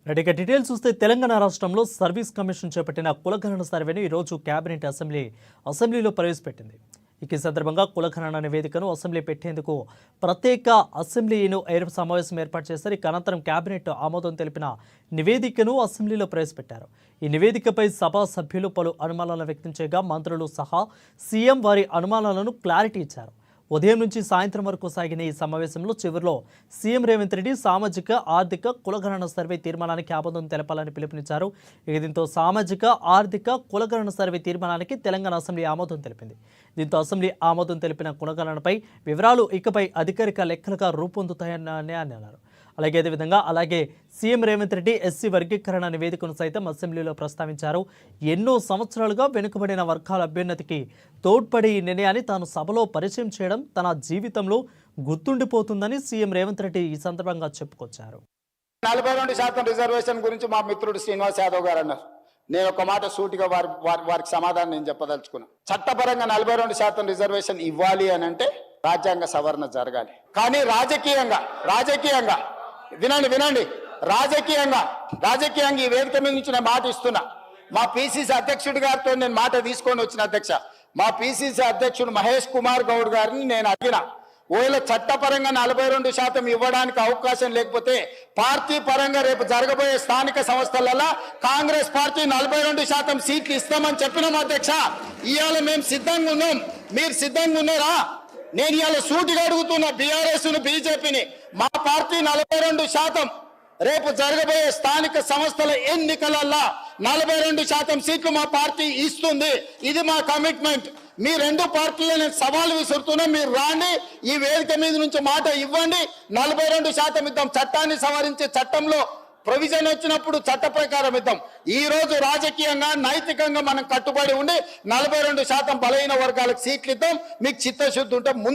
రెడ్డిగా details చూస్తే తెలంగాణ రాష్ట్రంలో service commission చేపట్టిన కులగణన సర్వేను ఈరోజు కేబినెట్ అసెంబ్లీలో ప్రవేశపెట్టింది. ఈ సందర్భంగా కులగణన నివేదికను అసెంబ్లీ పెట్టేందుకు ప్రత్యేక అసెంబ్లీను సమావేశం ఏర్పాటు చేశారు. అనంతరం కేబినెట్ ఆమోదం తెలిపిన నివేదికను అసెంబ్లీలో ప్రవేశపెట్టారు. ఈ నివేదికపై సభా సభ్యులు పలు అనుమానాలను వ్యక్తం చేయగా మంత్రులు సహా సీఎం వారి అనుమానాలను క్లారిటీ ఇచ్చారు. ఉదయం నుంచి సాయంత్రం వరకు సాగిన ఈ సమావేశంలో చివరిలో సీఎం రేవంత్ రెడ్డి సామాజిక ఆర్థిక కులగణన సర్వే తీర్మానానికి ఆమోదం తెలపాలని పిలుపునిచ్చారు. దీంతో సామాజిక ఆర్థిక కులగణన సర్వే తీర్మానానికి తెలంగాణ అసెంబ్లీ ఆమోదం తెలిపింది. దీంతో అసెంబ్లీ ఆమోదం తెలిపిన కులగణనపై వివరాలు ఇకపై అధికారిక లెక్కలుగా రూపొందుతాయని అన్నారు. అలాగే సీఎం రేవంత్ రెడ్డి ఎస్సీ వర్గీకరణ నివేదికను సైతం అసెంబ్లీలో ప్రస్తావించారు. ఎన్నో సంవత్సరాలుగా వెనుకబడిన వర్గాల అభ్యున్నతికి తోడ్పడే ఈ నిర్ణయాన్ని తాను సభలో పరిచయం చేయడం తన జీవితంలో గుర్తుండిపోతుందని సీఎం రేవంత్ రెడ్డి ఈ సందర్భంగా చెప్పుకొచ్చారు. 42% రిజర్వేషన్ గురించి మా మిత్రుడు శ్రీనివాస్ యాదవ్ గారు అన్నారు. నేను ఒక మాట సూటిగా వారికి సమాధానం నేను చెప్పదలుచుకున్నా. చట్టపరంగా 42% రిజర్వేషన్ ఇవ్వాలి అని అంటే రాజ్యాంగ సవరణ జరగాలి. కానీ రాజకీయంగా వినండి రాజకీయంగా ఈ వేదిక మీద నుంచి నేను మాట ఇస్తున్నా. మా పిసిసి అధ్యక్షుడి గారితో నేను మాట తీసుకొని వచ్చిన అధ్యక్ష, మా పిసిసి అధ్యక్షుడు మహేష్ కుమార్ గౌడ్ గారిని నేను అడిగిన, ఒకవేళ చట్టపరంగా 42% ఇవ్వడానికి అవకాశం లేకపోతే పార్టీ పరంగా రేపు జరగబోయే స్థానిక సంస్థలలో కాంగ్రెస్ పార్టీ 42% సీట్లు ఇస్తామని చెప్పినాం అధ్యక్ష. ఇవాళ మేము సిద్ధంగా ఉన్నాం, మీరు సిద్ధంగా ఉన్నారా? నేను ఇవాళ సూటిగా అడుగుతున్నా బీఆర్ఎస్ బీజేపీని, మా పార్టీ 42% రేపు జరగబోయే స్థానిక సంస్థల ఎన్నికలలో 42% సీట్లు మా పార్టీ ఇస్తుంది. ఇది మా కమిట్మెంట్. మీ రెండు పార్టీలు నేను సవాల్ విసురుతున్నా, మీరు రాండి, ఈ వేదిక మీద నుంచి మాట ఇవ్వండి, 42% ఇద్దాం. చట్టాన్ని సవరించే చట్టంలో ప్రొవిజన్ వచ్చినప్పుడు చట్ట ప్రకారం ఇద్దాం. ఈ రోజు రాజకీయంగా నైతికంగా మనం కట్టుబడి ఉండి 42% బలహీన వర్గాలకు సీట్లు ఇద్దాం. మీకు చిత్తశుద్ధి ఉంటే ముందు